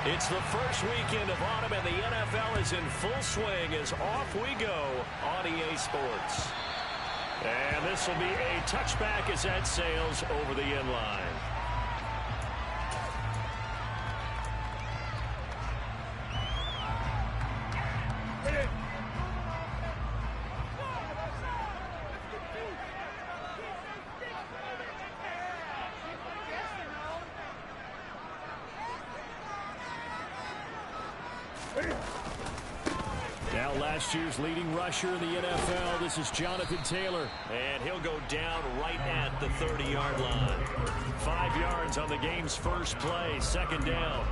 It's the first weekend of autumn, and the NFL is in full swing as off we go on EA Sports. And this will be a touchback as that sails over the end line. Now last year's leading rusher in the NFL, this is Jonathan Taylor. And he'll go down right at the 30-yard line. 5 yards on the game's first play, second down.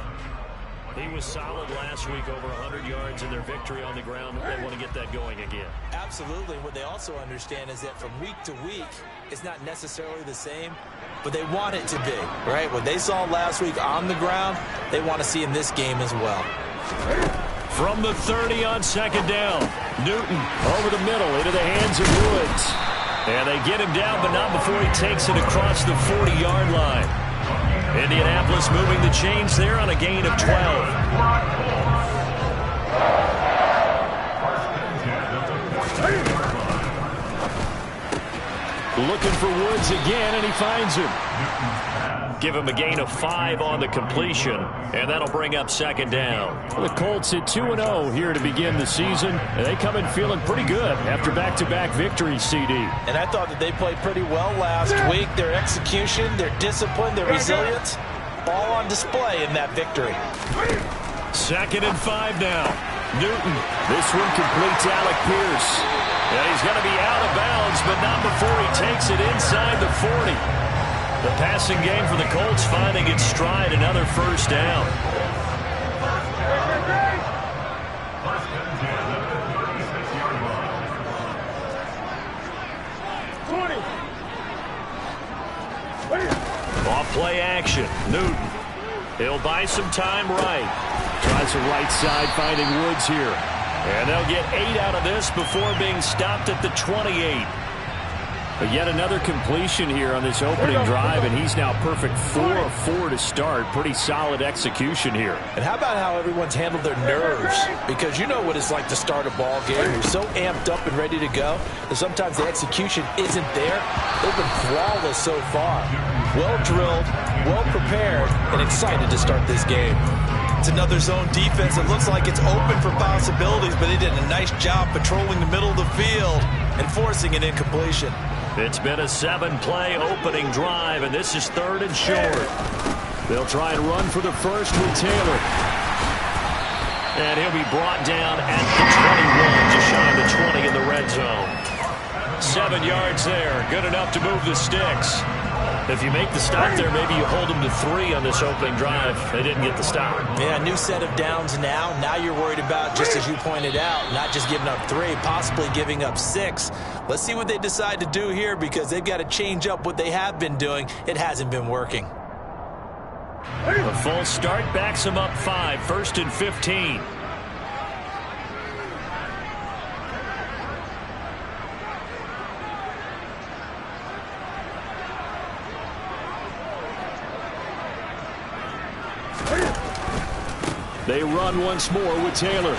He was solid last week, over 100 yards in their victory on the ground. They want to get that going again. Absolutely. What they also understand is that from week to week, it's not necessarily the same, but they want it to be, right? What they saw last week on the ground, they want to see in this game as well. From the 30 on second down, Newton over the middle into the hands of Woods. And they get him down, but not before he takes it across the 40-yard line. Indianapolis moving the chains there on a gain of 12. Looking for Woods again, and he finds him. Give him a gain of 5 on the completion, and that'll bring up second down. The Colts hit 2-0 here to begin the season, and they come in feeling pretty good after back-to-back victories, CD. And I thought that they played pretty well last week. Their execution, their discipline, their resilience, all on display in that victory. Second and 5 now. Newton. This one completes Alec Pierce. And he's going to be out of bounds, but not before he takes it inside the 40. The passing game for the Colts finding its stride, another first down. Off play action, Newton. He'll buy some time right. Tries the right side, finding Woods here. And they'll get 8 out of this before being stopped at the 28. But yet another completion here on this opening drive, and he's now perfect 4 of 4 to start. Pretty solid execution here. And how about how everyone's handled their nerves? Because you know what it's like to start a ball game. You're so amped up and ready to go that sometimes the execution isn't there. They've been flawless so far. Well drilled, well prepared, and excited to start this game. It's another zone defense. It looks like it's open for possibilities, but they did a nice job patrolling the middle of the field and forcing an incompletion. It's been a 7-play opening drive, and this is 3rd and short. They'll try and run for the first with Taylor. And he'll be brought down at the 21, just shy of the 20 in the red zone. 7 yards there, good enough to move the sticks. If you make the stop there, maybe you hold them to 3 on this opening drive. They didn't get the stop. Yeah, new set of downs now. Now you're worried about, just as you pointed out, not just giving up 3, possibly giving up 6. Let's see what they decide to do here, because they've got to change up what they have been doing. It hasn't been working. A full start backs them up 5, 1st and 15. They run once more with Taylor.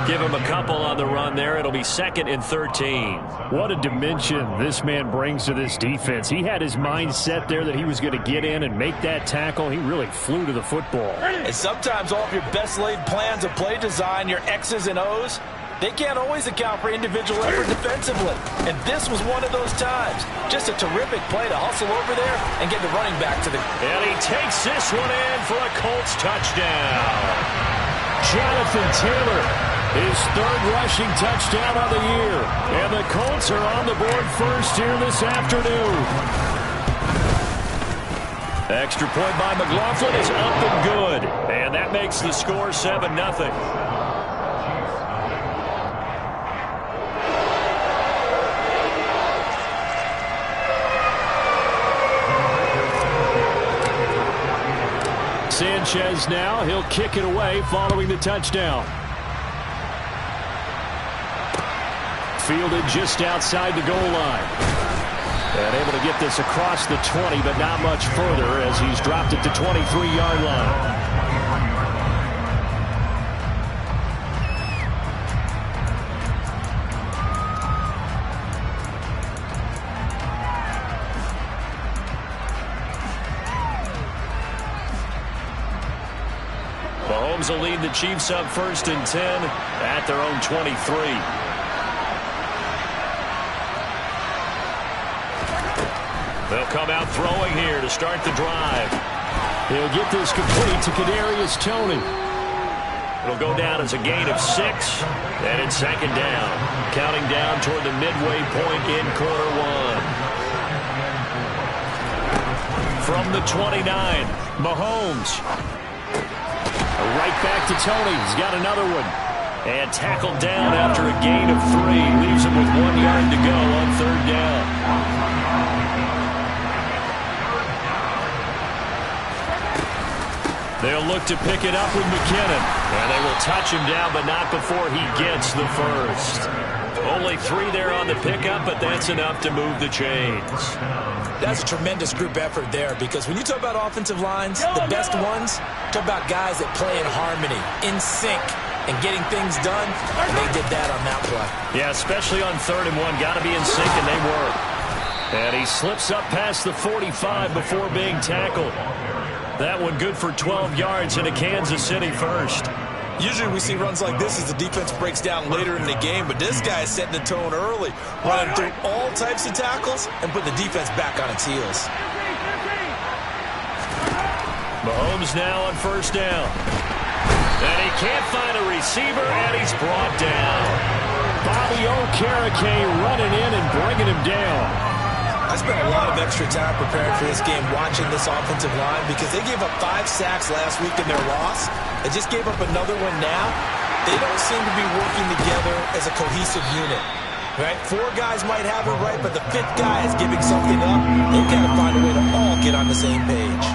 Give him a couple on the run there. It'll be 2nd and 13. What a dimension this man brings to this defense. He had his mind set there that he was going to get in and make that tackle. He really flew to the football. And sometimes all of your best laid plans of play design, your X's and O's, they can't always account for individual effort defensively. And this was one of those times. Just a terrific play to hustle over there and get the running back to the... And he takes this one in for a Colts touchdown. Jonathan Taylor, his 3rd rushing touchdown of the year. And the Colts are on the board first here this afternoon. Extra point by McLaughlin is up and good. And that makes the score 7-0. Sanchez now, he'll kick it away following the touchdown. Fielded just outside the goal line. And able to get this across the 20, but not much further as he's dropped it to 23-yard line. Mahomes will lead the Chiefs up 1st and 10 at their own 23. They'll come out throwing here to start the drive. He'll get this complete to Kadarius Toney. It'll go down as a gain of 6, and it's 2nd down. Counting down toward the midway point in quarter 1. From the 29, Mahomes. Right back to Toney. He's got another one. And tackled down after a gain of 3. Leaves him with 1 yard to go on 3rd down. They'll look to pick it up with McKinnon. And they will touch him down, but not before he gets the first. Only 3 there on the pickup, but that's enough to move the chains. That's a tremendous group effort there, because when you talk about offensive lines, the best ones, talk about guys that play in harmony, in sync, and getting things done, and they did that on that play. Yeah, especially on 3rd and 1. Got to be in sync, and they were. And he slips up past the 45 before being tackled. That one good for 12 yards into Kansas City first. Usually we see runs like this as the defense breaks down later in the game, but this guy is setting the tone early, running through all types of tackles and put the defense back on its heels. Mahomes now on 1st down. And he can't find a receiver, and he's brought down. Bobby Okereke running in and bringing him down. I spent a lot of extra time preparing for this game watching this offensive line because they gave up 5 sacks last week in their loss. They just gave up another one now. They don't seem to be working together as a cohesive unit. Right? 4 guys might have it right, but the 5th guy is giving something up. They've got to find a way to all get on the same page.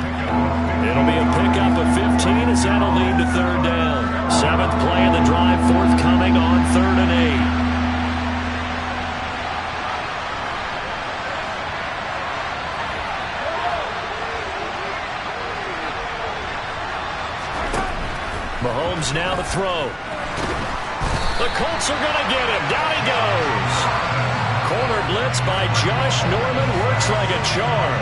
It'll be a pickup of 15 as that'll lead to 3rd down. 7th play of the drive forthcoming on 3rd and 8. Mahomes now to throw. The Colts are going to get him. Down he goes. Corner blitz by Josh Norman. Works like a charm.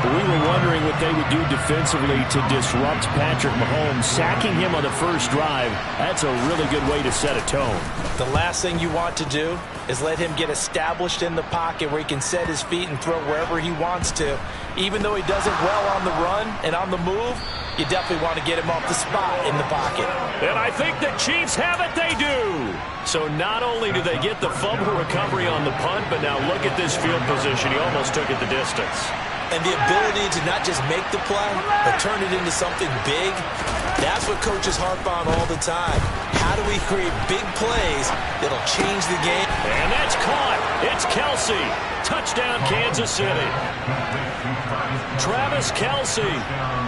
We were wondering what they would do defensively to disrupt Patrick Mahomes. Sacking him on the first drive, that's a really good way to set a tone. The last thing you want to do is let him get established in the pocket where he can set his feet and throw wherever he wants to. Even though he does it well on the run and on the move, you definitely want to get him off the spot in the pocket. And I think the Chiefs have it. They do. So not only do they get the fumble recovery on the punt, but now look at this field position. He almost took it the distance. And the ability to not just make the play, but turn it into something big, that's what coaches harp on all the time. How do we create big plays that'll change the game? And that's caught. It's Kelsey. Touchdown, Kansas City. Travis Kelsey,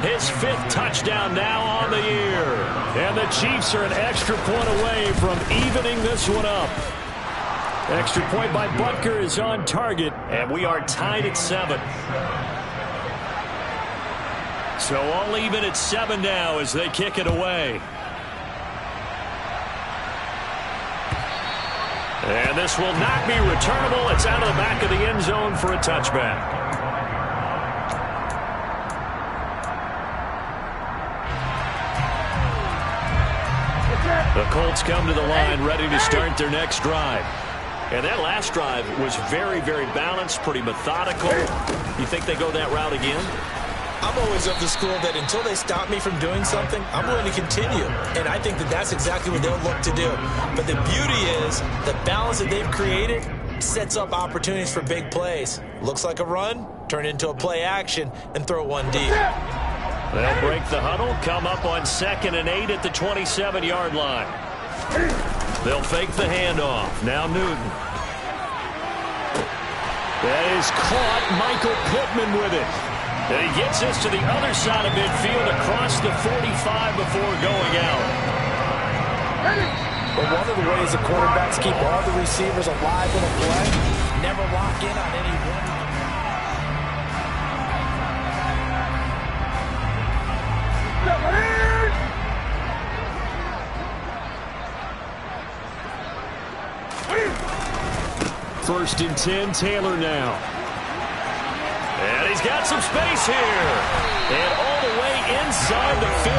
his 5th touchdown now on the year. And the Chiefs are an extra point away from evening this one up. Extra point by Butker is on target, and we are tied at 7. So all even at 7 now as they kick it away. And this will not be returnable. It's out of the back of the end zone for a touchback. The Colts come to the line ready to start their next drive. And that last drive was very, very balanced, pretty methodical. You think they go that route again? I'm always of the school that until they stop me from doing something, I'm going to continue. And I think that that's exactly what they'll look to do. But the beauty is the balance that they've created sets up opportunities for big plays. Looks like a run, turn into a play action, and throw one deep. They'll break the huddle, come up on 2nd and 8 at the 27-yard line. They'll fake the handoff. Now Newton. That is caught. Michael Pittman with it. And he gets this to the other side of midfield across the 45 before going out. But one of the ways the quarterbacks keep all the receivers alive in a play, never lock in on any one. 1st and 10, Taylor now. And he's got some space here. And all the way inside the 15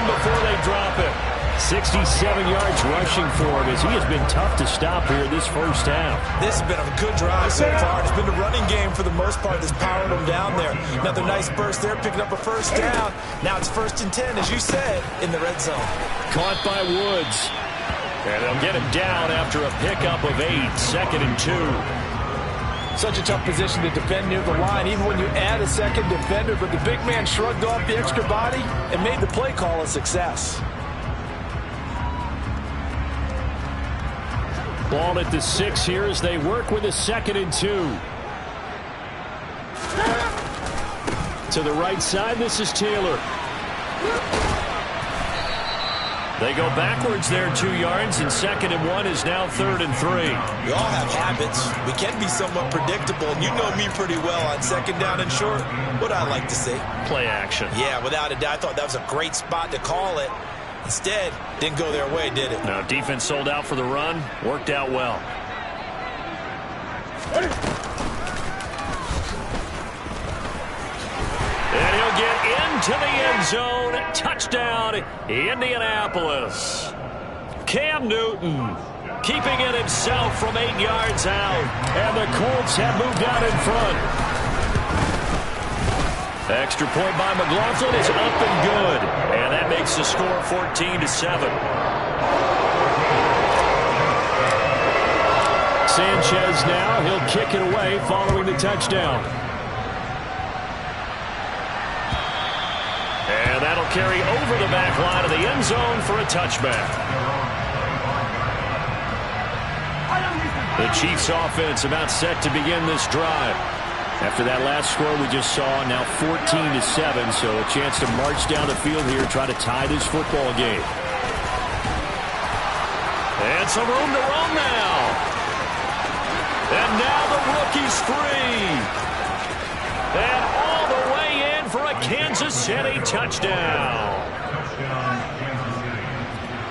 before they drop it. 67 yards rushing for him as he has been tough to stop here this first half. This has been a good drive so far. It's been the running game for the most part that's powered them down there. Another nice burst there, picking up a 1st down. Now it's 1st and 10, as you said, in the red zone. Caught by Woods. And they'll get him down after a pickup of 8, 2nd and 2. Such a tough position to defend near the line, even when you add a second defender. But the big man shrugged off the extra body and made the play call a success. Ball at the 6 here as they work with a 2nd and 2. To the right side, this is Taylor. They go backwards there 2 yards, and 2nd and 1 is now 3rd and 3. We all have habits. We can be somewhat predictable, and you know me pretty well on 2nd down and short. What I like to see? Play action. Yeah, without a doubt. I thought that was a great spot to call it. Instead, didn't go their way, did it? No, defense sold out for the run. Worked out well. And he'll get into the end zone. Touchdown, Indianapolis. Cam Newton keeping it himself from 8 yards out. And the Colts have moved out in front. Extra point by McLaughlin is up and good. And that makes the score 14-7. Sanchez now. He'll kick it away following the touchdown. And that'll carry over the back line of the end zone for a touchback. The Chiefs offense about set to begin this drive. After that last score we just saw, now 14-7, so a chance to march down the field here, try to tie this football game. And some room to run now. And now the rookie's free. And all the way in for a Kansas City touchdown.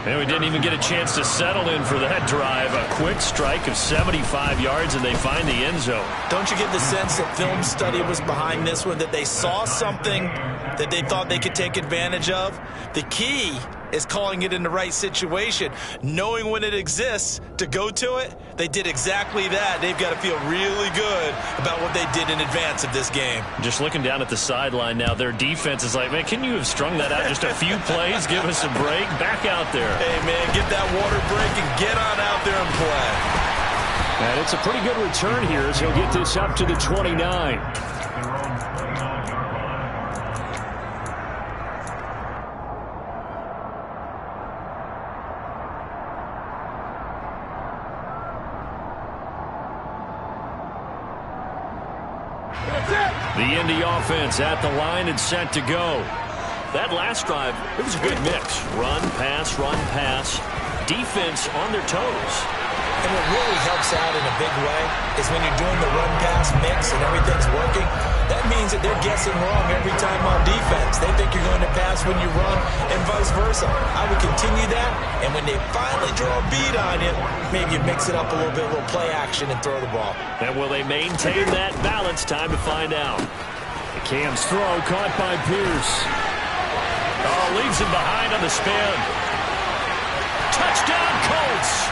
And we didn't even get a chance to settle in for that drive. A quick strike of 75 yards, and they find the end zone. Don't you get the sense that film study was behind this one, that they saw something that they thought they could take advantage of? The key is calling it in the right situation, knowing when it exists to go to it. They did exactly that. They've got to feel really good about what they did in advance of this game. Just looking down at the sideline now, their defense is like, man, can you have strung that out just a few plays? Give us a break. Back out there. Hey, man, get that water break and get on out there and play. And it's a pretty good return here as he'll get this up to the 29. The Indy offense at the line and set to go. That last drive, it was a good mix. Run, pass, defense on their toes. And what really helps out in a big way is when you're doing the run-pass mix and everything's working, that means that they're guessing wrong every time on defense. They think you're going to pass when you run and vice versa. I would continue that, and when they finally draw a beat on you, maybe you mix it up a little bit, a little play action, and throw the ball. And will they maintain that balance? Time to find out. Cam's throw caught by Pierce. Oh, leaves him behind on the spin. Touchdown, Colts!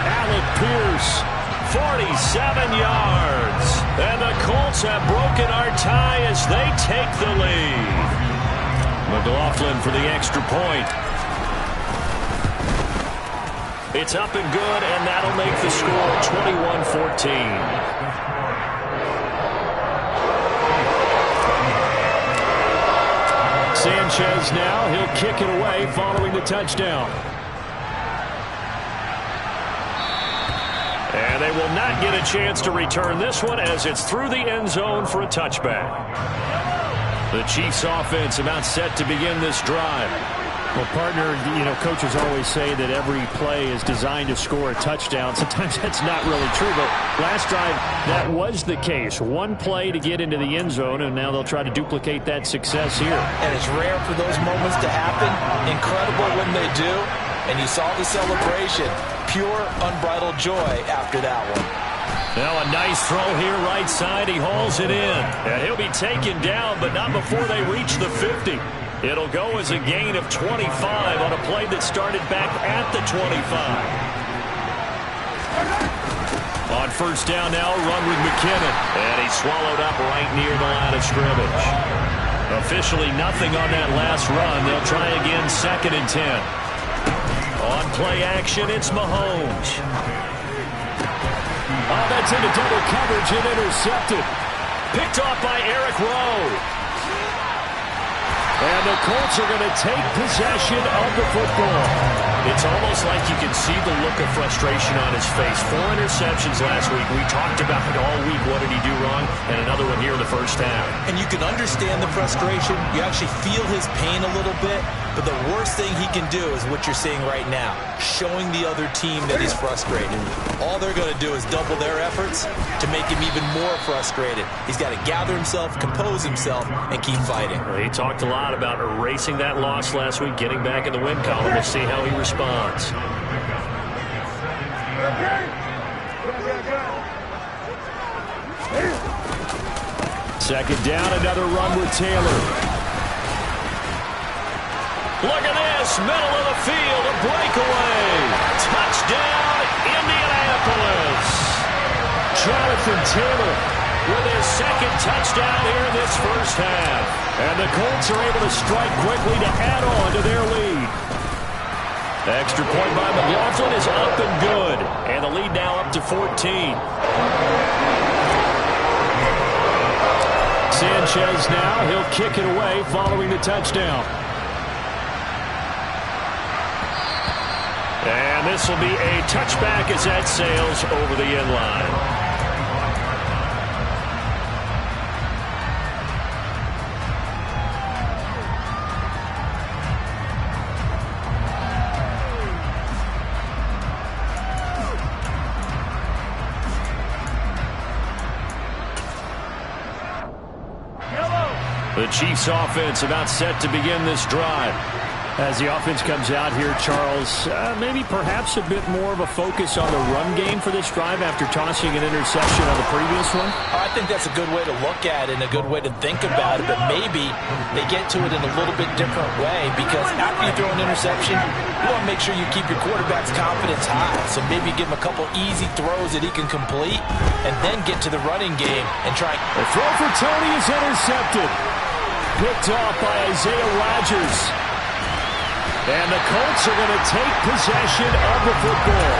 Alec Pierce, 47 yards. And the Colts have broken our tie as they take the lead. McLaughlin for the extra point. It's up and good, and that'll make the score 21-14. Sanchez now, he'll kick it away following the touchdown. And they will not get a chance to return this one as it's through the end zone for a touchback. The Chiefs offense about set to begin this drive. Well, partner, you know, coaches always say that every play is designed to score a touchdown. Sometimes that's not really true, but last drive, that was the case. One play to get into the end zone, and now they'll try to duplicate that success here. And it's rare for those moments to happen. Incredible when they do. and you saw the celebration. Pure, unbridled joy after that one. Now a nice throw here right side. He hauls it in. And he'll be taken down, but not before they reach the 50. It'll go as a gain of 25 on a play that started back at the 25. On first down now, run with McKinnon. And he's swallowed up right near the line of scrimmage. Officially nothing on that last run. They'll try again, 2nd and 10. On play action, it's Mahomes. Oh, that's into double coverage and intercepted. Picked off by Eric Rowe. And the Colts are going to take possession of the football. It's almost like you can see the look of frustration on his face. 4 interceptions last week. We talked about it all week. What did he do wrong? And another one here in the first half. And you can understand the frustration. You actually feel his pain a little bit. But the worst thing he can do is what you're seeing right now, showing the other team that he's frustrated. All they're going to do is double their efforts to make him even more frustrated. He's got to gather himself, compose himself, and keep fighting. He talked a lot about erasing that loss last week, getting back in the win column. We'll see how he responds. Second down, another run with Taylor. Look at this, middle of the field, a breakaway. Touchdown, Indianapolis. Jonathan Taylor with his 2nd touchdown here in this first half. And the Colts are able to strike quickly to add on to their lead. The extra point by McLaughlin is up and good. And the lead now up to 14. Sanchez now, he'll kick it away following the touchdown. And this will be a touchback as that sails over the end line. The Chiefs offense about set to begin this drive. As the offense comes out here, Charles, maybe perhaps a bit more of a focus on the run game for this drive after tossing an interception on the previous one? I think that's a good way to look at it and a good way to think about it, but maybe they get to it in a little bit different way because after you throw an interception, you want to make sure you keep your quarterback's confidence high. So maybe give him a couple easy throws that he can complete and then get to the running game and try. The throw for Tony is intercepted. Picked off by Isaiah Rodgers. And the Colts are going to take possession of the football.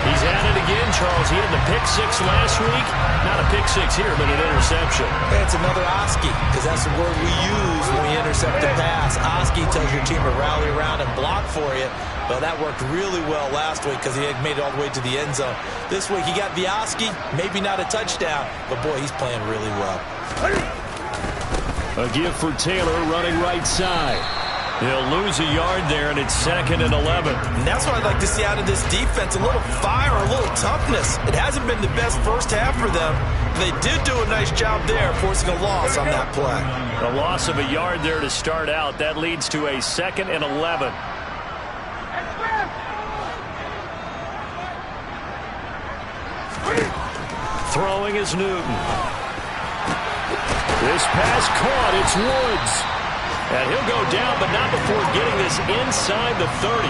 He's at it again, Charles. He had the pick 6 last week. Not a pick 6 here, but an interception. It's another Oski, because that's the word we use when we intercept a pass. Oski tells your team to rally around and block for you. Well, that worked really well last week because he had made it all the way to the end zone. This week he got the Oski, maybe not a touchdown, but boy, he's playing really well. A give for Taylor running right side. He'll lose a yard there, and it's 2nd and 11. And that's what I'd like to see out of this defense, a little fire, a little toughness. It hasn't been the best first half for them. They did do a nice job there, forcing a loss on that play. A loss of a yard there to start out. That leads to a 2nd and 11. Throwing is Newton. This pass caught. It's Woods. And he'll go down, but not before getting this inside the 30.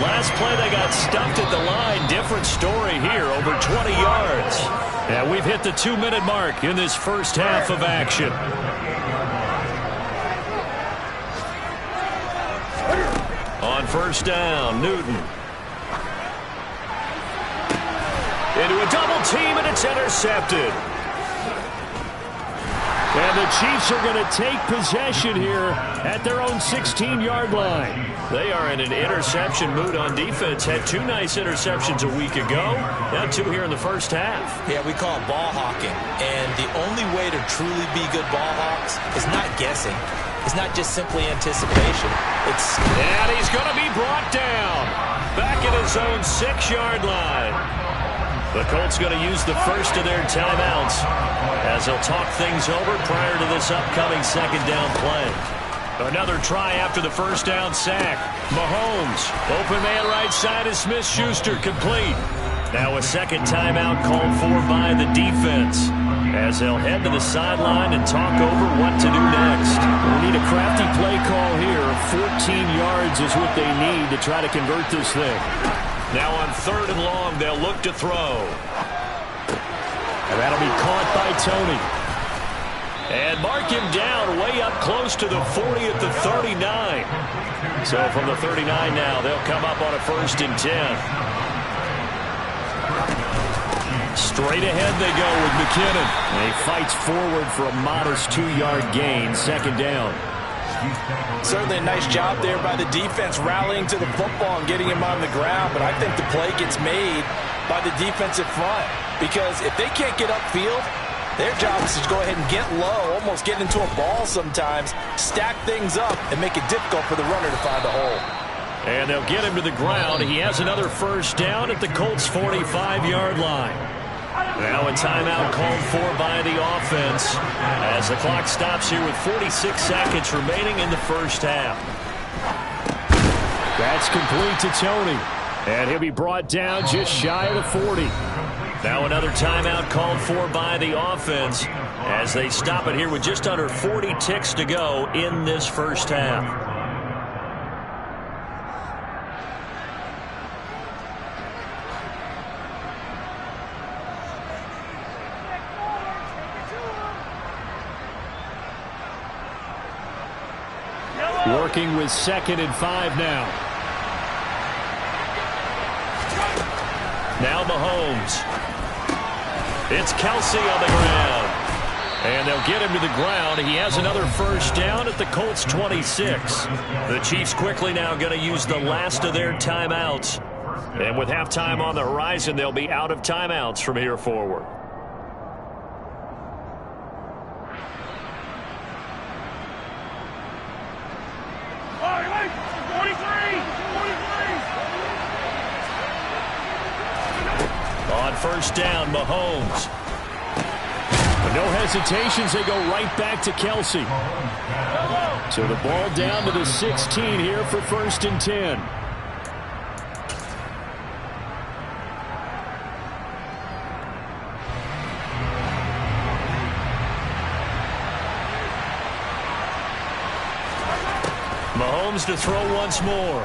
Last play, they got stuffed at the line. Different story here, over 20 yards. And we've hit the 2-minute mark in this first half of action. On first down, Newton. Into a double team, and it's intercepted. And the Chiefs are going to take possession here at their own 16-yard line. They are in an interception mood on defense. Had 2 nice interceptions a week ago. Now 2 here in the first half. Yeah, we call it ball hawking. And the only way to truly be good ball hawks is not guessing. It's not just simply anticipation. And he's going to be brought down. Back at his own 6-yard line. The Colts going to use the first of their timeouts as they'll talk things over prior to this upcoming 2nd down play. Another try after the first down sack. Mahomes, open man right side is Smith-Schuster, complete. Now a second timeout called for by the defense, as they'll head to the sideline and talk over what to do next. We need a crafty play call here. 14 yards is what they need to try to convert this thing. Now on 3rd and long, they'll look to throw. And that'll be caught by Tony. And mark him down way up close to the 40 at the 39. So from the 39 now, they'll come up on a 1st and 10. Straight ahead they go with McKinnon. And he fights forward for a modest 2-yard gain, 2nd down. Certainly a nice job there by the defense rallying to the football and getting him on the ground, but I think the play gets made by the defensive front, because if they can't get upfield, their job is to go ahead and get low, almost get into a ball sometimes, stack things up, and make it difficult for the runner to find a hole. And they'll get him to the ground. He has another 1st down at the Colts' 45-yard line. Now a timeout called for by the offense as the clock stops here with 46 seconds remaining in the first half. That's complete to Tony. And he'll be brought down just shy of the 40. Now another timeout called for by the offense as they stop it here with just under 40 ticks to go in this first half. Working with 2nd and 5 now. Now Mahomes. It's Kelsey on the ground. And they'll get him to the ground. He has another 1st down at the Colts' 26. The Chiefs quickly now going to use the last of their timeouts. And with halftime on the horizon, they'll be out of timeouts from here forward. On 1st down, Mahomes. No hesitations, they go right back to Kelsey. So the ball down to the 16 here for 1st and 10. Mahomes to throw once more.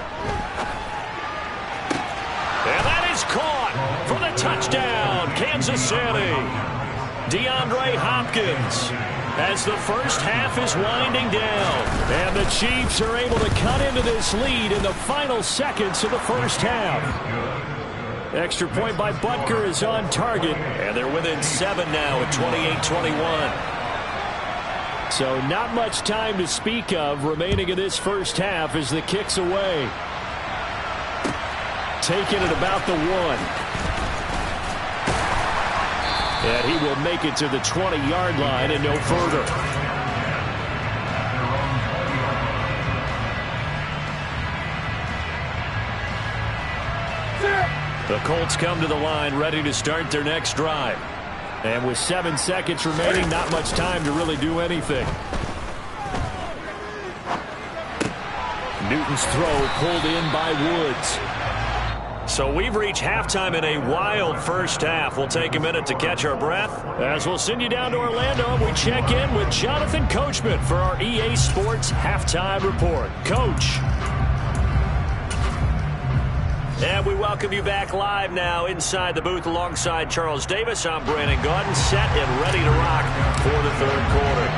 And that is caught for the touchdown, Kansas City. DeAndre Hopkins as the first half is winding down. And the Chiefs are able to cut into this lead in the final seconds of the first half. Extra point by Butker is on target. And they're within 7 now at 28-21. So not much time to speak of remaining in this first half as the kick's away. Taken at about the 1. And he will make it to the 20-yard line and no further. The Colts come to the line ready to start their next drive. And with 7 seconds remaining, not much time to really do anything. Newton's throw pulled in by Woods. So we've reached halftime in a wild first half. We'll take a minute to catch our breath as we'll send you down to Orlando and we check in with Jonathan Coachman for our EA Sports Halftime Report. Coach. And we welcome you back live now inside the booth alongside Charles Davis. I'm Brandon Gaudin, set and ready to rock for the 3rd quarter.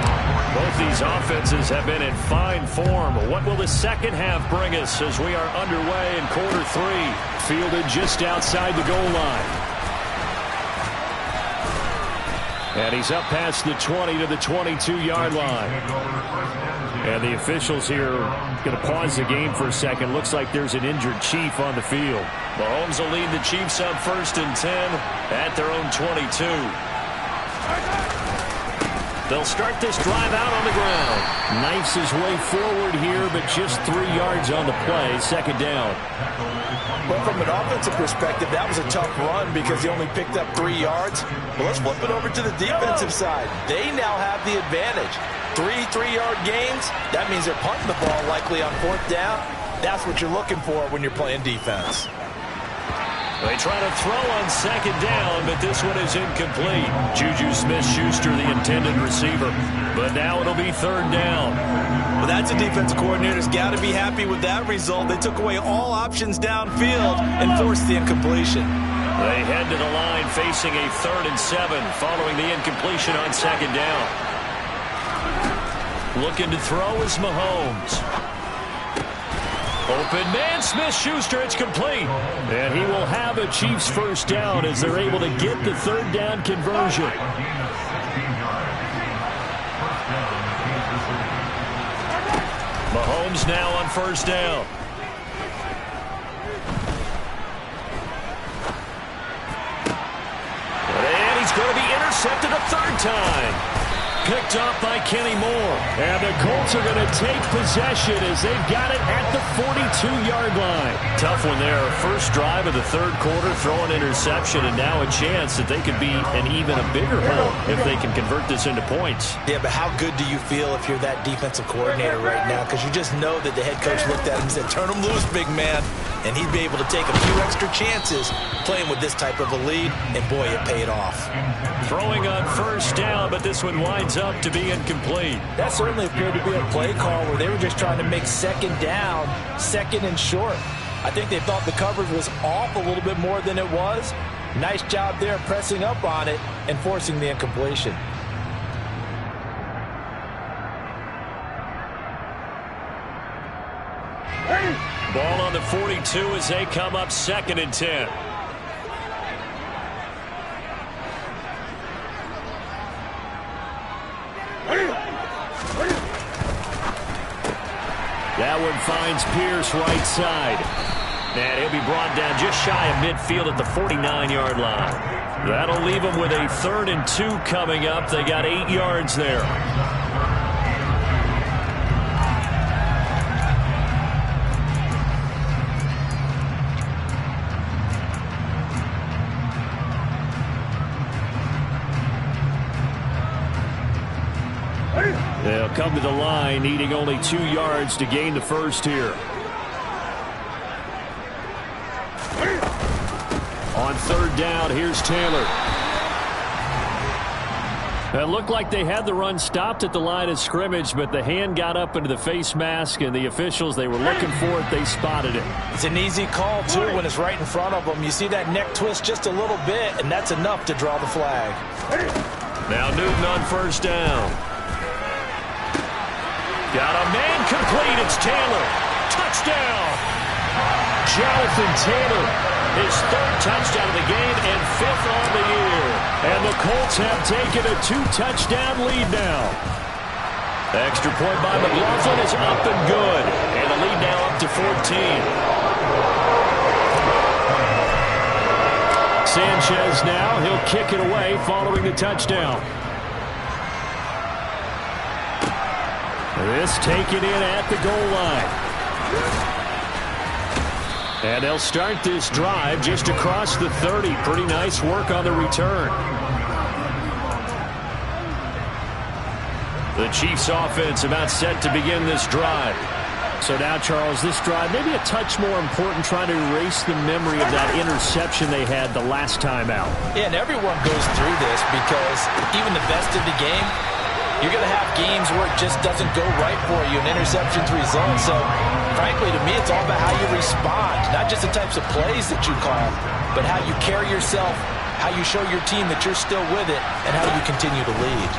Both these offenses have been in fine form. What will the second half bring us as we are underway in quarter 3? Fielded just outside the goal line. And he's up past the 20 to the 22-yard line. And the officials here are going to pause the game for a second. Looks like there's an injured Chief on the field. Mahomes will lead the Chiefs up 1st and 10 at their own 22. They'll start this drive out on the ground. Knifes his way forward here, but just 3 yards on the play. Second down. Well, from an offensive perspective, that was a tough run because he only picked up 3 yards. Well, let's flip it over to the defensive side. They now have the advantage. 3 3-yard gains. That means they're punting the ball likely on 4th down. That's what you're looking for when you're playing defense. They try to throw on second down, but this one is incomplete. Juju Smith-Schuster, the intended receiver. But now it'll be 3rd down. Well, that's a defensive coordinator's got to be happy with that result. They took away all options downfield and forced the incompletion. They head to the line facing a 3rd and 7 following the incompletion on second down. Looking to throw is Mahomes. Open man, Smith-Schuster, it's complete. And he will have a Chiefs first down as they're able to get the 3rd down conversion. Mahomes now on 1st down. And he's going to be intercepted a 3rd time. Picked off by Kenny Moore. And the Colts are going to take possession as they've got it at the 42-yard line. Tough one there. First drive of the 3rd quarter, throw an interception, and now a chance that they could be an even a bigger hole if they can convert this into points. Yeah, but how good do you feel if you're that defensive coordinator right now? Because you just know that the head coach looked at him and said, turn him loose, big man. And he'd be able to take a few extra chances playing with this type of a lead, and boy, it paid off. Throwing on 1st down, but this one winds up to be incomplete. That certainly appeared to be a play call where they were just trying to make 2nd down, 2nd and short. I think they thought the coverage was off a little bit more than it was. Nice job there pressing up on it and forcing the incompletion. Ball on the 42 as they come up 2nd and 10. That one finds Pierce right side. And he'll be brought down just shy of midfield at the 49-yard line. That'll leave them with a 3rd and 2 coming up. They got 8 yards there. They'll come to the line, needing only 2 yards to gain the first here. On 3rd down, here's Taylor. It looked like they had the run stopped at the line of scrimmage, but the hand got up into the face mask, and the officials, they were looking for it. They spotted it. It's an easy call, too, when it's right in front of them. You see that neck twist just a little bit, and that's enough to draw the flag. Now Newton on 1st down. Got a man complete. It's Taylor. Touchdown. Jonathan Taylor, his 3rd touchdown of the game and 5th on the year. And the Colts have taken a 2-touchdown lead now. Extra point by McLaughlin is up and good. And the lead now up to 14. Sanchez now, he'll kick it away following the touchdown. This taken in at the goal line. And they'll start this drive just across the 30. Pretty nice work on the return. The Chiefs offense about set to begin this drive. So now, Charles, this drive maybe a touch more important, trying to erase the memory of that interception they had the last time out. Yeah, and everyone goes through this because even the best of the game, you're going to have games where it just doesn't go right for you, and interceptions result. So, frankly, to me, it's all about how you respond, not just the types of plays that you call, but how you carry yourself, how you show your team that you're still with it, and how you continue to lead.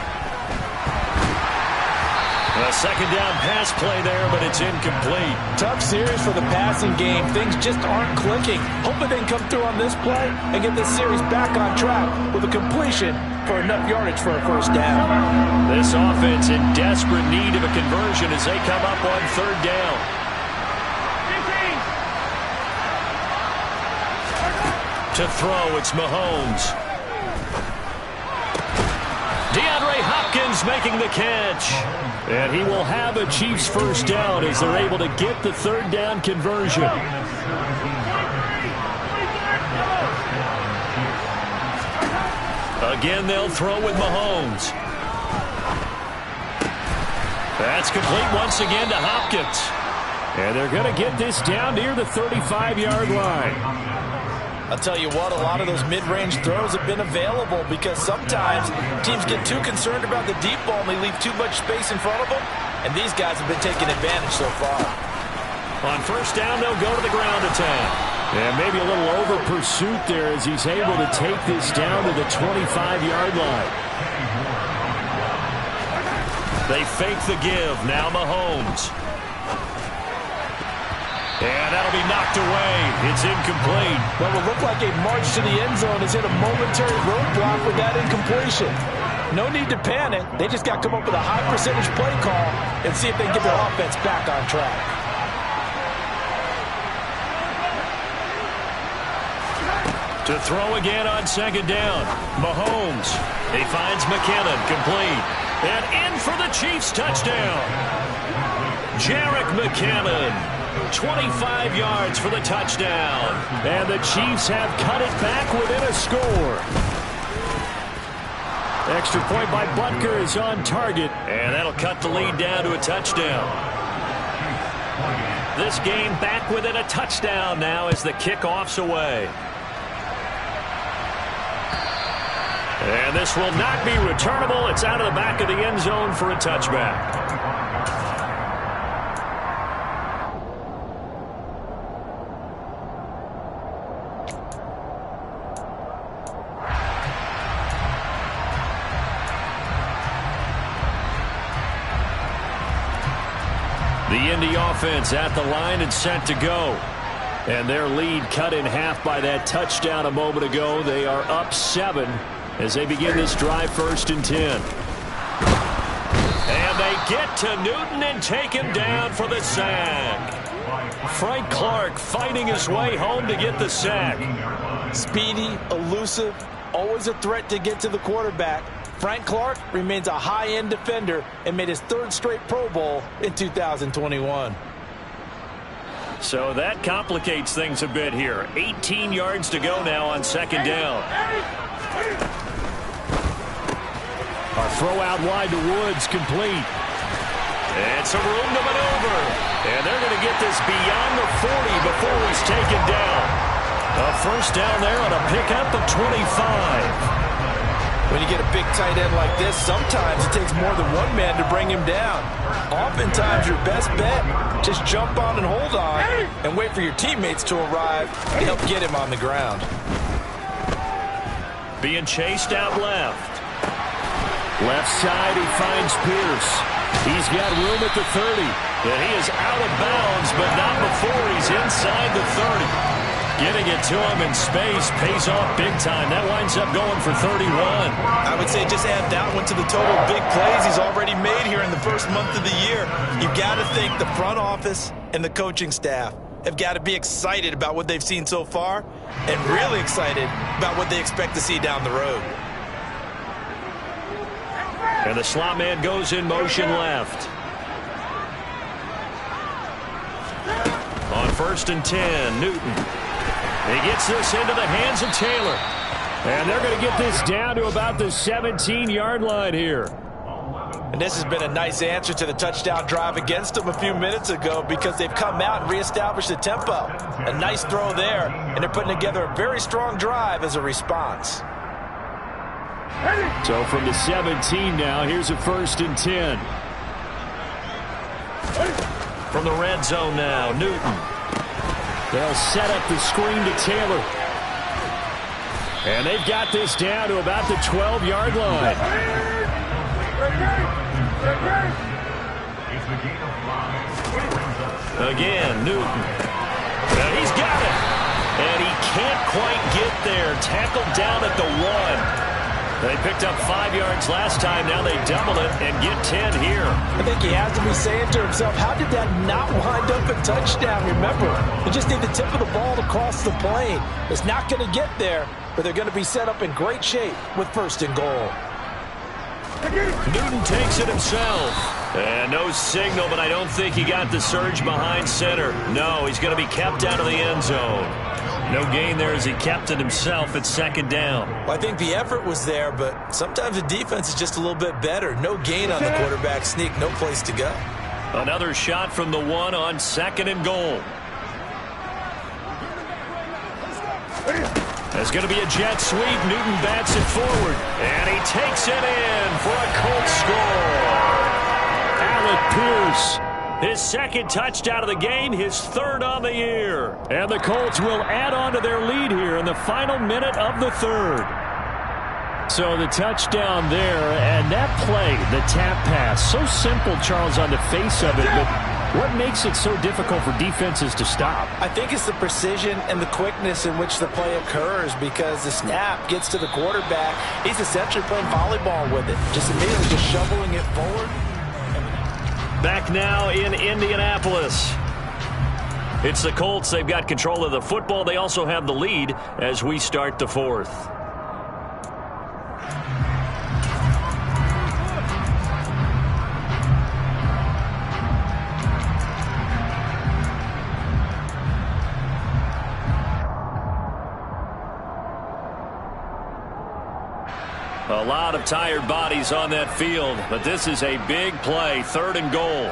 A 2nd down pass play there, but it's incomplete. Tough series for the passing game. Things just aren't clicking. Hoping they can come through on this play and get this series back on track with a completion for enough yardage for a 1st down. This offense in desperate need of a conversion as they come up on 3rd down. To throw, it's Mahomes. DeAndre Hopkins Mahomes making the catch. And he will have a Chiefs first down as they're able to get the third down conversion. Again, they'll throw with Mahomes. That's complete once again to Hopkins. And they're going to get this down near the 35-yard line. I'll tell you what, a lot of those mid-range throws have been available because sometimes teams get too concerned about the deep ball and they leave too much space in front of them, and these guys have been taking advantage so far. On first down, they'll go to the ground attack. And maybe a little over pursuit there as he's able to take this down to the 25-yard line. They fake the give. Now Mahomes. And that'll be knocked away. It's incomplete. What will look like a march to the end zone has hit a momentary roadblock with that incompletion. No need to panic. They just got to come up with a high percentage play call and see if they can get their offense back on track. To throw again on second down. Mahomes. He finds McKinnon. Complete. And in for the Chiefs touchdown. Jerick McKinnon. 25 yards for the touchdown. And the Chiefs have cut it back within a score. Extra point by Butker is on target. And that'll cut the lead down to a touchdown. This game back within a touchdown now as the kickoff's away. And this will not be returnable. It's out of the back of the end zone for a touchback. The Indy offense at the line and set to go. And their lead cut in half by that touchdown a moment ago. They are up 7 as they begin this drive, 1st and 10. And they get to Newton and take him down for the sack. Frank Clark fighting his way home to get the sack. Speedy, elusive, always a threat to get to the quarterback. Frank Clark remains a high-end defender and made his 3rd straight Pro Bowl in 2021. So that complicates things a bit here. 18 yards to go now on second down. A throw out wide to Woods, complete. And some room to maneuver. And they're going to get this beyond the 40 before he's taken down. A first down there on a pickup of 25. When you get a big tight end like this, sometimes it takes more than one man to bring him down. Oftentimes, your best bet, just jump on and hold on and wait for your teammates to arrive to help get him on the ground. Being chased out left. Left side, he finds Pierce. He's got room at the 30. And he is out of bounds, but not before he's inside the 30. Getting it to him in space pays off big time. That winds up going for 31. I would say just add that one to the total big plays he's already made here in the first month of the year. You've got to think the front office and the coaching staff have got to be excited about what they've seen so far and really excited about what they expect to see down the road. And the slot man goes in motion left. On 1st and 10, Newton. He gets this into the hands of Taylor. And they're going to get this down to about the 17-yard line here. And this has been a nice answer to the touchdown drive against them a few minutes ago because they've come out and reestablished the tempo. A nice throw there, and they're putting together a very strong drive as a response. So from the 17 now, here's a 1st and 10. From the red zone now, Newton. They'll set up the screen to Taylor. And they've got this down to about the 12-yard line. Again, Newton. And he's got it. And he can't quite get there. Tackled down at the 1. They picked up 5 yards last time. Now they double it and get 10 here. I think he has to be saying to himself, how did that not wind up a touchdown? Remember, they just need the tip of the ball to cross the plane. It's not going to get there, but they're going to be set up in great shape with 1st and goal. Newton takes it himself. And no signal, but I don't think he got the surge behind center. No, he's going to be kept out of the end zone. No gain there as he kept it himself at second down. Well, I think the effort was there, but sometimes the defense is just a little bit better. No gain on the quarterback sneak, no place to go. Another shot from the one on second and goal. There's going to be a jet sweep. Newton bats it forward, and he takes it in for a Colts score. Alec Pierce, his second touchdown of the game, his third on the year. And the Colts will add on to their lead here in the final minute of the third. So the touchdown there, and that play, the tap pass, so simple, Charles, on the face of it, but what makes it so difficult for defenses to stop? I think it's the precision and the quickness in which the play occurs, because the snap gets to the quarterback. He's essentially playing volleyball with it, just immediately just shoveling it forward. Back now in Indianapolis. It's the Colts. They've got control of the football. They also have the lead as we start the fourth. A lot of tired bodies on that field, but this is a big play, third and goal.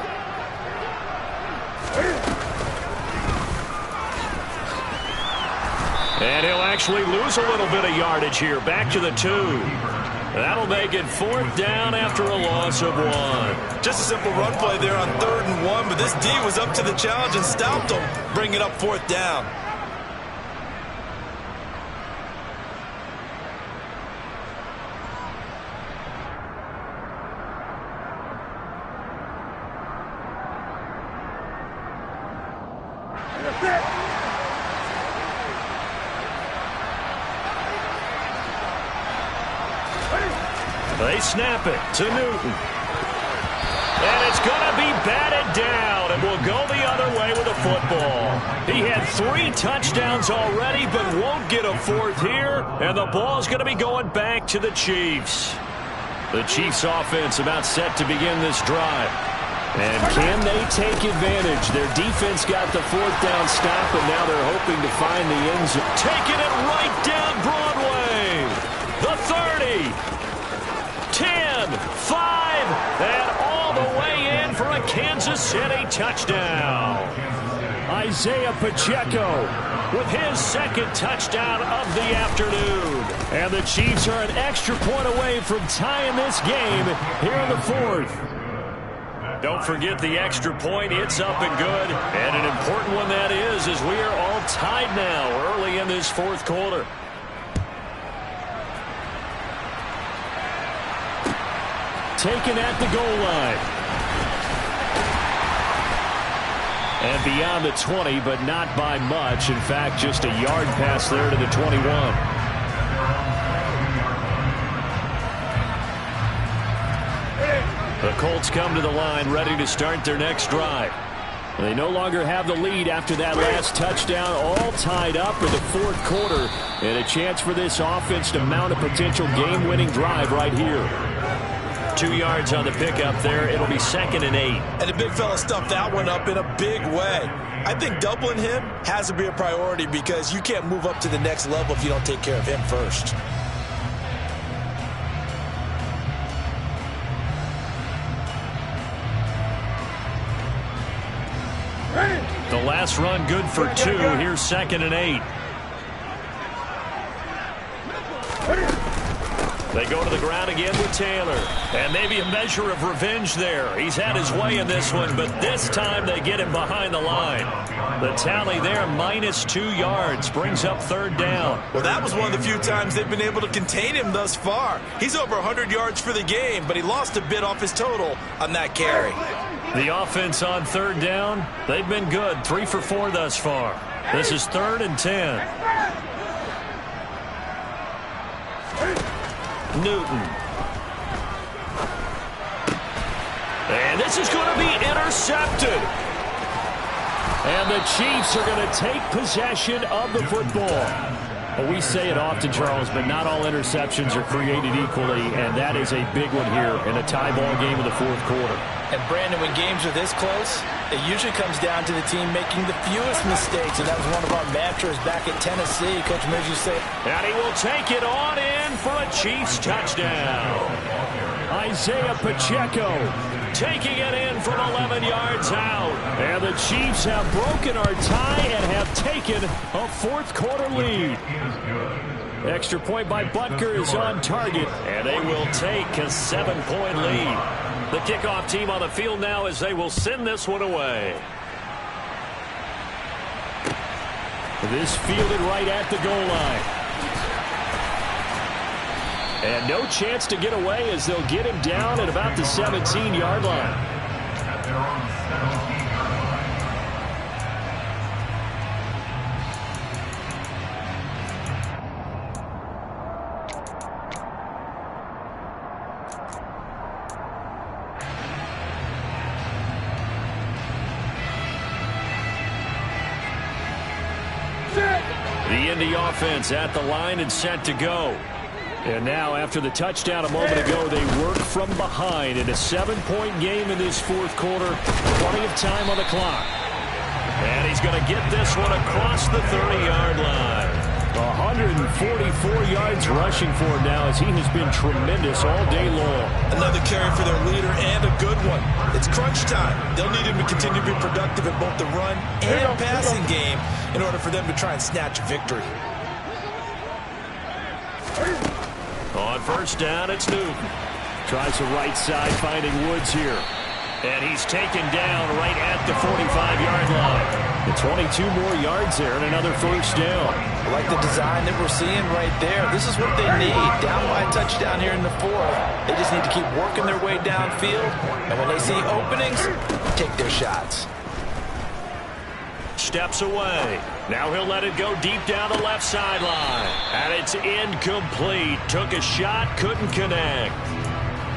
And he'll actually lose a little bit of yardage here, back to the 2. That'll make it fourth down after a loss of 1. Just a simple run play there on 3rd and 1, but this D was up to the challenge and stopped him, bringing up fourth down. They snap it to Newton. And it's going to be batted down, and will go the other way with the football. He had 3 touchdowns already, but won't get a 4th here, and the ball's going to be going back to the Chiefs. The Chiefs offense about set to begin this drive. And can they take advantage? Their defense got the 4th down stop, and now they're hoping to find the end zone. Taking it right down Broadway. The 30. 10, 5, and all the way in for a Kansas City touchdown. Isaiah Pacheco with his second touchdown of the afternoon. And the Chiefs are an extra point away from tying this game here in the 4th. Don't forget the extra point. It's up and good. And an important one that is, as we are all tied now early in this 4th quarter. Taken at the goal line. And beyond the 20, but not by much. In fact, just a yard pass there to the 21. The Colts come to the line ready to start their next drive. They no longer have the lead after that last touchdown, all tied up in the 4th quarter. And a chance for this offense to mount a potential game-winning drive right here. 2 yards on the pickup there. It'll be 2nd and 8. And the big fella stuffed that one up in a big way. I think doubling him has to be a priority, because you can't move up to the next level if you don't take care of him first. The last run good for 2. Here's 2nd and 8. They go to the ground again with Taylor. And maybe a measure of revenge there. He's had his way in this one, but this time they get him behind the line. The tally there, -2 yards, brings up 3rd down. Well, that was one of the few times they've been able to contain him thus far. He's over 100 yards for the game, but he lost a bit off his total on that carry. The offense on 3rd down, they've been good. 3 for 4 thus far. This is 3rd and 10. Newton. And this is going to be intercepted. And the Chiefs are going to take possession of the football. Well, we say it often, Charles, but not all interceptions are created equally, and that is a big one here in a tie ball game in the fourth quarter. And, Brandon, when games are this close, it usually comes down to the team making the fewest mistakes, and that was one of our mantras back at Tennessee. Coach Mills used to say, and he will take it on in for a Chiefs touchdown. Isaiah Pacheco taking it in from 11 yards out. And the Chiefs have broken our tie and have taken a fourth quarter lead. Extra point by Butker is on target, and they will take a 7-point lead. The kickoff team on the field now as they will send this one away. This fielded right at the goal line. And no chance to get away as they'll get him down at about the 17-yard line. The Indy offense at the line and set to go. And now, after the touchdown a moment ago, they work from behind in a 7-point game in this fourth quarter. Plenty of time on the clock. And he's going to get this one across the 30-yard line. 144 yards rushing for him now as he has been tremendous all day long. Another carry for their leader and a good one. It's crunch time. They'll need him to continue to be productive in both the run and passing game in order for them to try and snatch a victory. On first down, it's Newton. Tries the right side, finding Woods here. And he's taken down right at the 45-yard line. The 22 more yards there and another first down. I like the design that we're seeing right there. This is what they need. Down by a touchdown here in the fourth. They just need to keep working their way downfield. And when they see openings, take their shots. Steps away. Now he'll let it go deep down the left sideline. And it's incomplete. Took a shot, couldn't connect.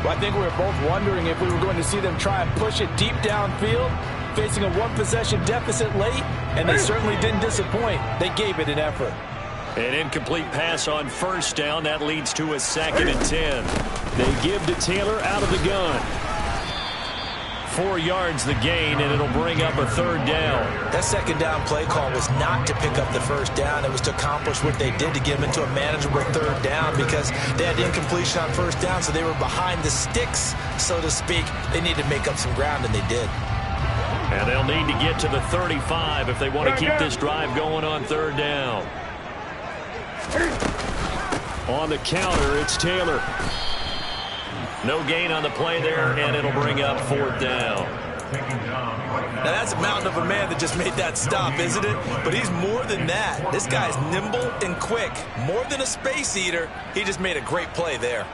Well, I think we were both wondering if we were going to see them try and push it deep downfield, facing a one-possession deficit late, and they certainly didn't disappoint. They gave it an effort. An incomplete pass on first down. That leads to a 2nd and 10. They give to Taylor out of the gun. 4 yards the gain, and it'll bring up a third down. That second down play call was not to pick up the first down. It was to accomplish what they did to get them into a manageable third down because they had incompletion on first down, so they were behind the sticks, so to speak. They needed to make up some ground, and they did. And they'll need to get to the 35 if they want to keep this drive going on third down. On the counter, it's Taylor. No gain on the play there, and it'll bring up fourth down. Now, that's a mountain of a man that just made that stop, isn't it? But he's more than that. This guy's nimble and quick. More than a space eater, he just made a great play there.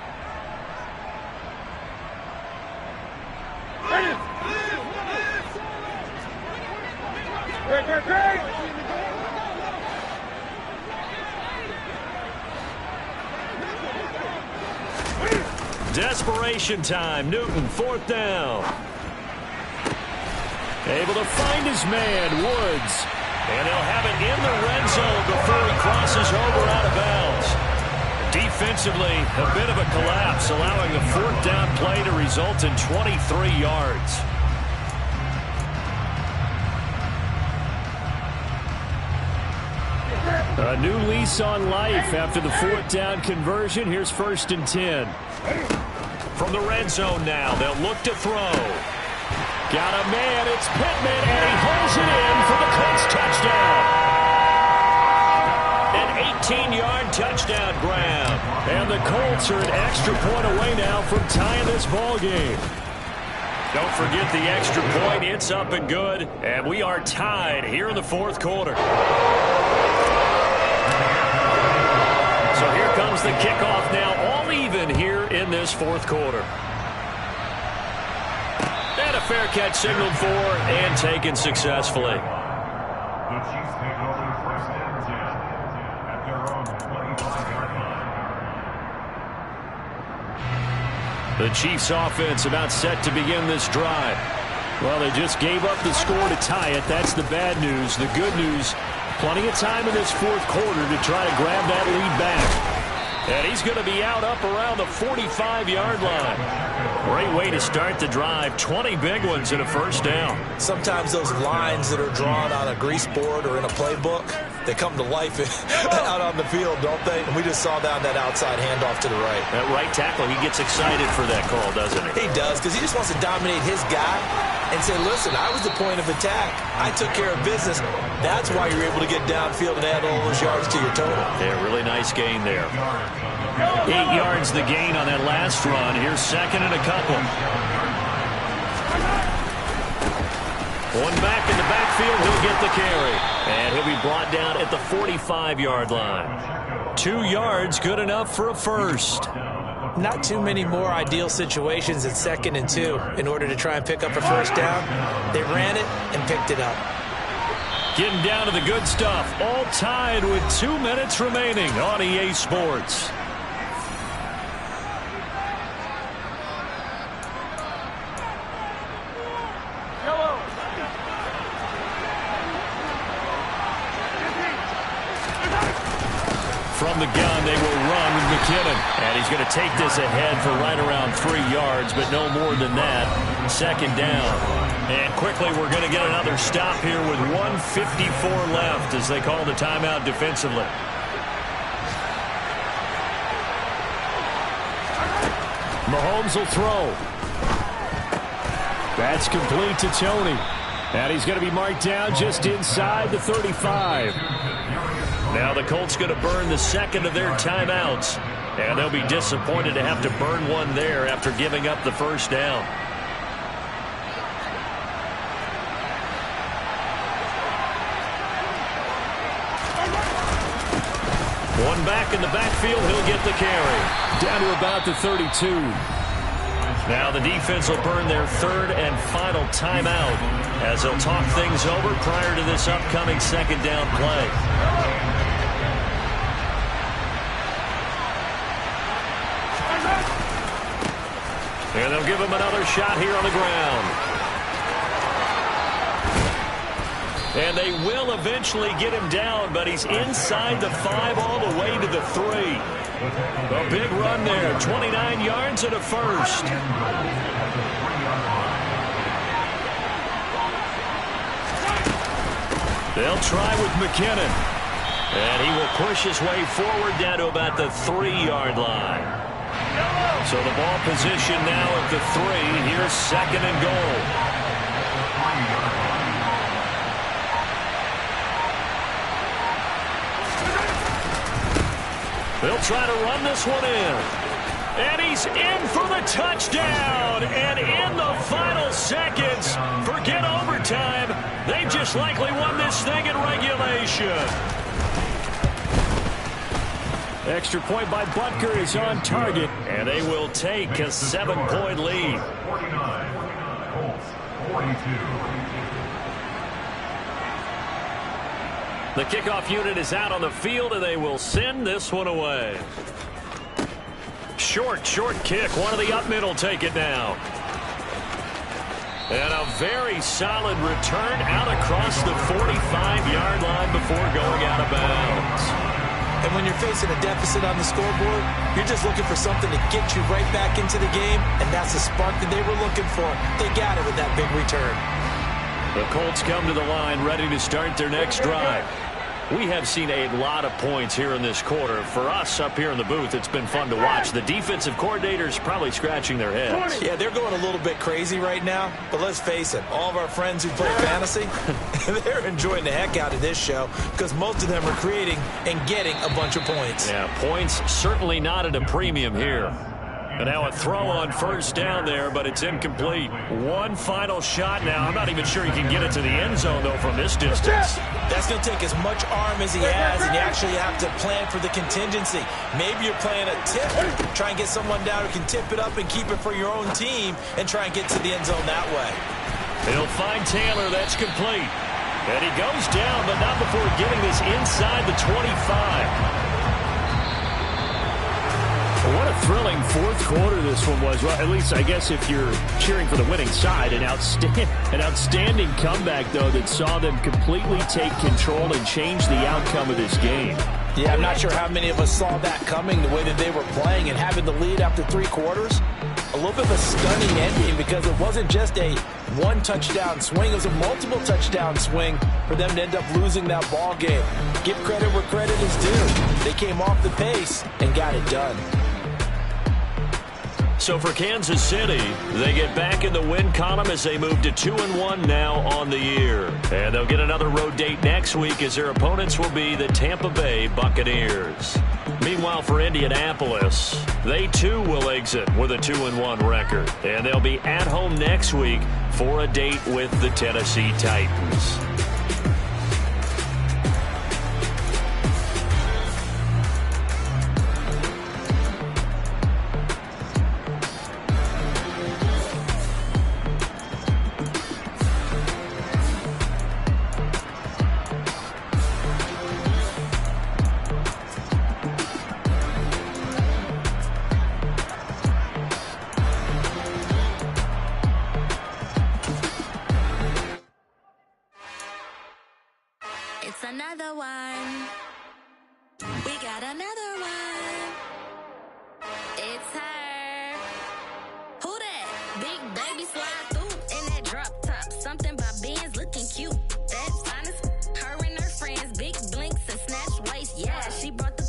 Desperation time. Newton, fourth down. Able to find his man, Woods. And he'll have it in the red zone before he crosses over out of bounds. Defensively, a bit of a collapse, allowing the fourth down play to result in 23 yards. A new lease on life after the fourth down conversion. Here's 1st and 10. From the red zone now, they'll look to throw. Got a man, it's Pittman, and he holds it in for the Colts touchdown. An 18-yard touchdown grab. And the Colts are an extra point away now from tying this ball game. Don't forget the extra point. It's up and good. And we are tied here in the fourth quarter. So here comes the kickoff now, all even here in this fourth quarter. And a fair catch signaled for and taken successfully. The Chiefs take over 1st and 10 at their own 25-yard line. The Chiefs offense about set to begin this drive. Well, they just gave up the score to tie it. That's the bad news. The good news, Plenty of time in this fourth quarter to try to grab that lead back. And he's going to be out up around the 45-yard line. Great way to start the drive. 20 big ones and a first down. Sometimes those lines that are drawn on a grease board or in a playbook, they come to life out on the field, don't they? And we just saw that outside handoff to the right. That right tackle, he gets excited for that call, doesn't he? He does, because he just wants to dominate his guy and say, listen, I was the point of attack. I took care of business. That's why you're able to get downfield and add all those yards to your total. Yeah, really nice gain there. 8 yards the gain on that last run. Here's second and a couple. One back in the backfield. He'll get the carry. And he'll be brought down at the 45-yard line. 2 yards, good enough for a first. Not too many more ideal situations at 2nd and 2 in order to try and pick up a first down. They ran it and picked it up. Getting down to the good stuff. All tied with 2 minutes remaining on EA Sports. From the gun, they will run with McKinnon. And he's going to take this ahead for right around 3 yards, but no more than that. Second down. And quickly, we're going to get another stop here with 1:54 left as they call the timeout defensively. Mahomes will throw. That's complete to Tony. And he's going to be marked down just inside the 35. Now the Colts going to burn the second of their timeouts. And they'll be disappointed to have to burn one there after giving up the first down. One back in the backfield. He'll get the carry. Down to about the 32. Now the defense will burn their third and final timeout as they'll talk things over prior to this upcoming second down play. And they'll give him another shot here on the ground. And they will eventually get him down, but he's inside the 5 all the way to the 3. A big run there, 29 yards and a first. They'll try with McKinnon. And he will push his way forward down to about the 3-yard line. So the ball position now at the 3. Here's second and goal. They'll try to run this one in. And he's in for the touchdown. And in the final seconds, forget overtime. They just likely won this thing in regulation. Extra point by Butker is on target. And they will take a 7-point lead. 49, Colts 42. The kickoff unit is out on the field, and they will send this one away. Short kick. One of the up mid will take it now. And a very solid return out across the 45-yard line before going out of bounds. And when you're facing a deficit on the scoreboard, you're just looking for something to get you right back into the game, and that's the spark that they were looking for. They got it with that big return. The Colts come to the line ready to start their next drive. We have seen a lot of points here in this quarter. For us up here in the booth, it's been fun to watch. The defensive coordinators probably scratching their heads. Yeah, they're going a little bit crazy right now. But let's face it, all of our friends who play fantasy, they're enjoying the heck out of this show because most of them are creating and getting a bunch of points. Yeah, points certainly not at a premium here. And now a throw on first down there, but it's incomplete. One final shot now. I'm not even sure he can get it to the end zone, though, from this distance. That's going to take as much arm as he has, and you actually have to plan for the contingency. Maybe you're playing a tip. Try and get someone down who can tip it up and keep it for your own team and try and get to the end zone that way. He'll find Taylor. That's complete. And he goes down, but not before getting this inside the 25. What a Thrilling fourth quarter this one was. Well, at least I guess if you're cheering for the winning side. An outstanding comeback, though, that saw them completely take control and change the outcome of this game. Yeah, I'm not sure how many of us saw that coming, the way that they were playing and having the lead after 3 quarters. A little bit of a stunning ending because it wasn't just a one-touchdown swing. It was a multiple touchdown swing for them to end up losing that ball game. Give credit where credit is due. They came off the pace and got it done. So for Kansas City, they get back in the win column as they move to 2-1 now on the year. And they'll get another road date next week as their opponents will be the Tampa Bay Buccaneers. Meanwhile, for Indianapolis, they too will exit with a 2-1 record. And they'll be at home next week for a date with the Tennessee Titans. It's another one. We got another one. It's her. Who that? Big baby slide through in that drop top. Something by Benz looking cute. That's honest. Her and her friends, big blinks and snatch waist. Yeah, she brought the.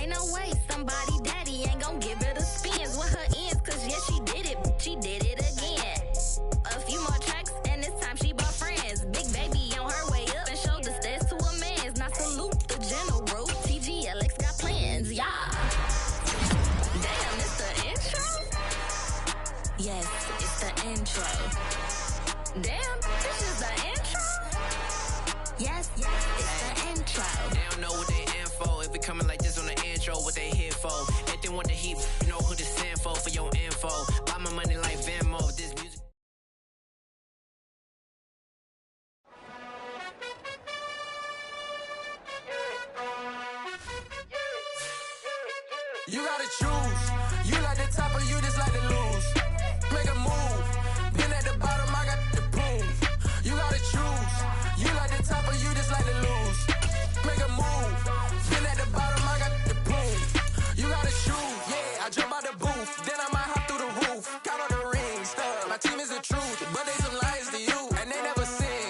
Ain't no way somebody daddy ain't gon' give her the spins with her ends. Cause yeah, she did it. She did it again. A few more tracks and this time she brought friends. Big baby on her way up and showed the stairs to a man's. Now salute the general. TGLX got plans, yeah. Damn, it's the intro? Yes, it's the intro. Damn, this is the intro? Yes, it's the intro. They don't know what they in for. If we coming like this on the intro, what they here for? If they want the heat, you know who to send for your info. Buy my money like Venmo. This music. You gotta choose.